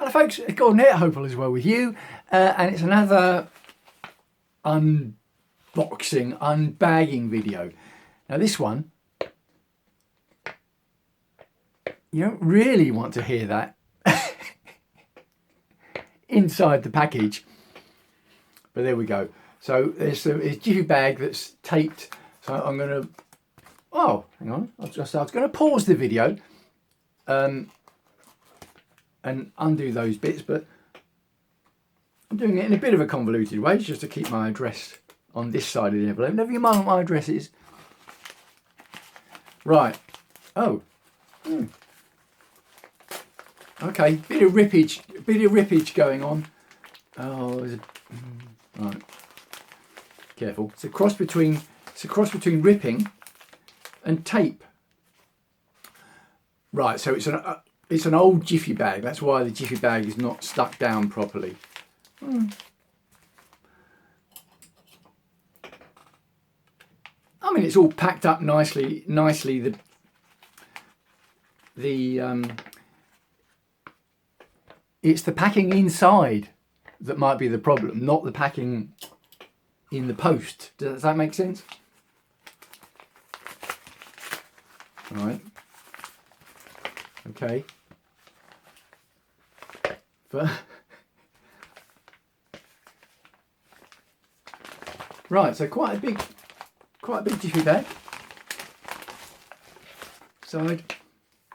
Hello folks, it's Gordon here, hope all is well with you, and it's another unboxing, unbagging video. Now this one, you don't really want to hear that inside the package, but there we go. So there's a jiffy bag that's taped, so I'm going to, oh, hang on, I was going to pause the video and undo those bits, but I'm doing it in a bit of a convoluted way just to keep my address on this side of the envelope. Never mind what my address is. Right. Oh. Okay. Bit of rippage going on. Oh, there's a, right. Careful. It's a cross between ripping and tape. Right. So it's an old jiffy bag. That's why the jiffy bag is not stuck down properly. I mean, it's all packed up nicely. It's the packing inside that might be the problem, not the packing in the post. Does that make sense? All right. Okay. Right, so quite a big jiffy bag. So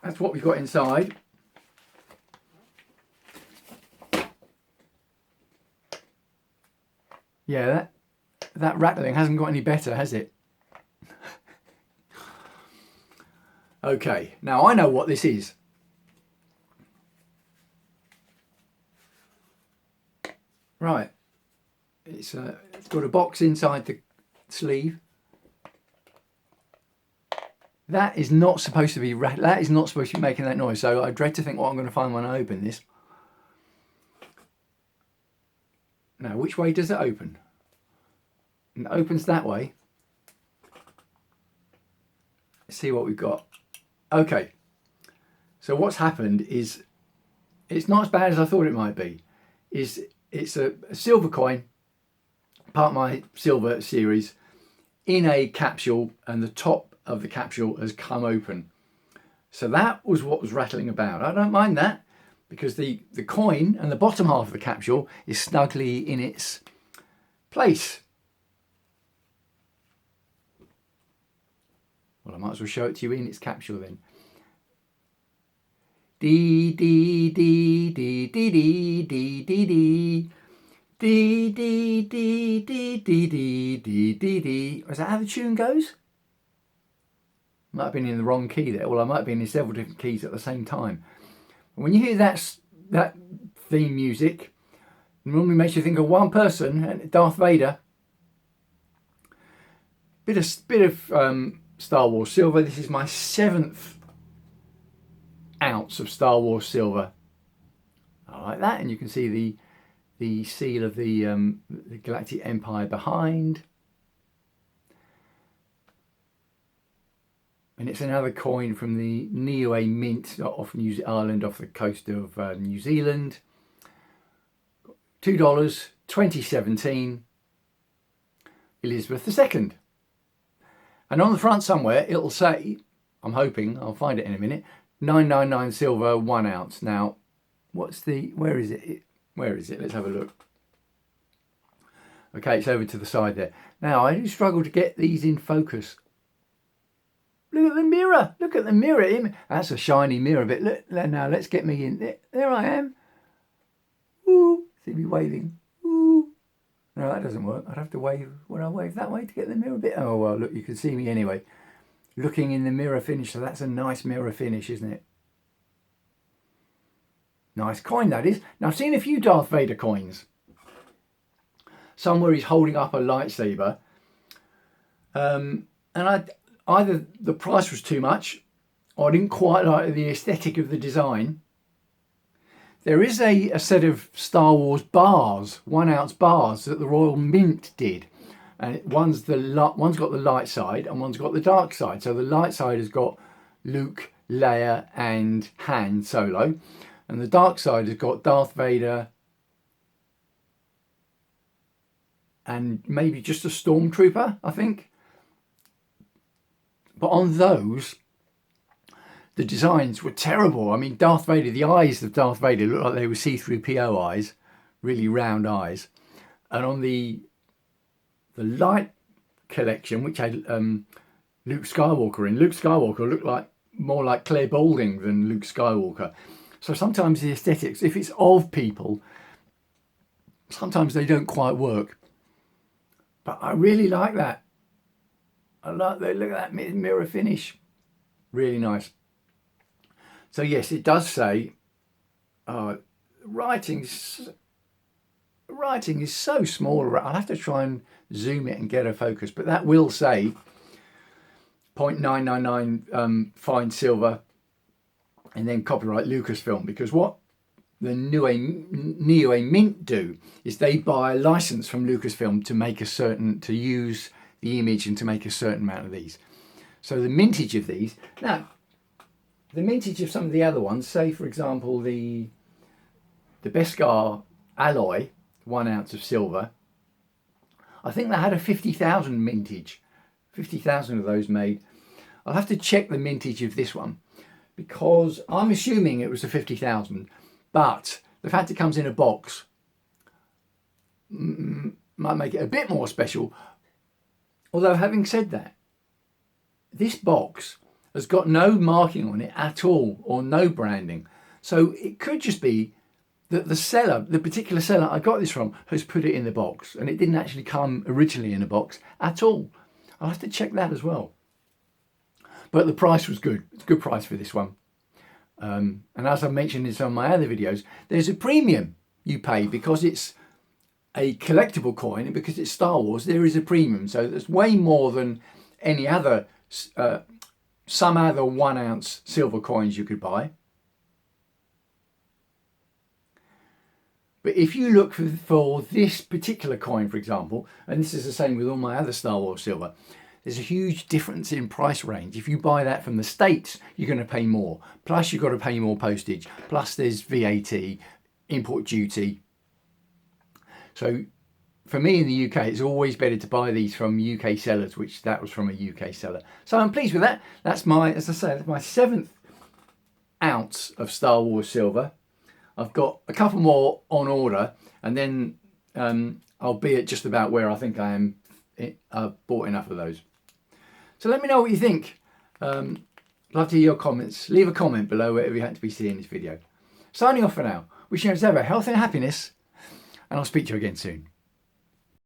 that's what we've got inside. Yeah, that rattling hasn't got any better, has it? Okay, now I know what this is. Right, it's got a box inside the sleeve. That is not supposed to be that is not supposed to be making that noise. So I dread to think what I'm going to find when I open this. Now, which way does it open? It opens that way. Let's see what we've got. Okay, so what's happened is it's not as bad as I thought it might be. It's a silver coin, part of my silver series, in a capsule, and the top of the capsule has come open. So that was what was rattling about. I don't mind that, because the coin and the bottom half of the capsule is snugly in its place. Well, I might as well show it to you in its capsule then. Dee dee dee dee dee dee dee dee dee dee dee dee dee dee dee dee dee dee. Is that how the tune goes? Might have been in the wrong key there. Well, I might have been in several different keys at the same time. When you hear that theme music, it normally makes you think of one person, Darth Vader. Bit of Star Wars silver. This is my 7th ounce of Star Wars silver. I like that, and you can see the seal of the Galactic Empire behind. And it's another coin from the Niue Mint off New Ireland, off the coast of New Zealand. $2, 2017, Elizabeth II. And on the front somewhere it'll say, I'm hoping, I'll find it in a minute, 999 silver, 1 ounce. Now, where is it? Where is it? Let's have a look. Okay, it's over to the side there. Now, I do struggle to get these in focus. Look at the mirror. Look at the mirror. That's a shiny mirror bit. Look, now let's get me in. There I am. Woo. See me waving. Woo. No, that doesn't work. I'd have to wave. Would I wave that way to get the mirror bit? Oh, well, look, you can see me anyway. Looking in the mirror finish. So that's a nice mirror finish, isn't it? Nice coin, that is. Now, I've seen a few Darth Vader coins. Some where he's holding up a lightsaber. And either the price was too much, or I didn't quite like the aesthetic of the design. There is a set of Star Wars bars, 1 ounce bars, that the Royal Mint did. And one's got the light side and one's got the dark side. So the light side has got Luke, Leia and Han Solo. and the dark side has got Darth Vader and maybe just a stormtrooper, I think. But on those, the designs were terrible. I mean, Darth Vader, the eyes of Darth Vader looked like they were see-through PO eyes, really round eyes. And on the light collection, which had Luke Skywalker in, Luke Skywalker looked like more like Claire Balding than Luke Skywalker. So sometimes the aesthetics, if it's of people, sometimes they don't quite work. But I really like that. I like that. Look at that mirror finish. Really nice. So yes, it does say writing is so small. I'll have to try and zoom it and get a focus, but that will say 0.999 fine silver and then copyright Lucasfilm, because what the Niue Mint do is they buy a license from Lucasfilm to make to use the image and to make a certain amount of these. So the mintage of these, now the mintage of some of the other ones, say for example the Beskar alloy, 1 ounce of silver, I think they had a 50,000 mintage, 50,000 of those made. I'll have to check the mintage of this one, because I'm assuming it was a 50,000, but the fact it comes in a box might make it a bit more special. Although having said that, this box has got no marking on it at all, or no branding. So it could just be that the seller, the particular seller I got this from, has put it in the box and it didn't actually come originally in a box at all. I'll have to check that as well. But the price was good. It's a good price for this one. And as I mentioned in some of my other videos, there's a premium you pay because it's a collectible coin and because it's Star Wars. There is a premium. So there's way more than any other, some other 1 ounce silver coins you could buy. But if you look for this particular coin, for example, and this is the same with all my other Star Wars silver, there's a huge difference in price range. If you buy that from the States, you're going to pay more. Plus you've got to pay more postage. Plus there's VAT, import duty. So for me in the UK, it's always better to buy these from UK sellers, which that was from a UK seller. So I'm pleased with that. That's my, as I say, that's my 7th ounce of Star Wars silver. I've got a couple more on order, and then I'll be at just about where I think I am. I've bought enough of those. So let me know what you think. Love to hear your comments. Leave a comment below whatever you happen to be seeing this video. Signing off for now. Wishing you as ever health and happiness, and I'll speak to you again soon.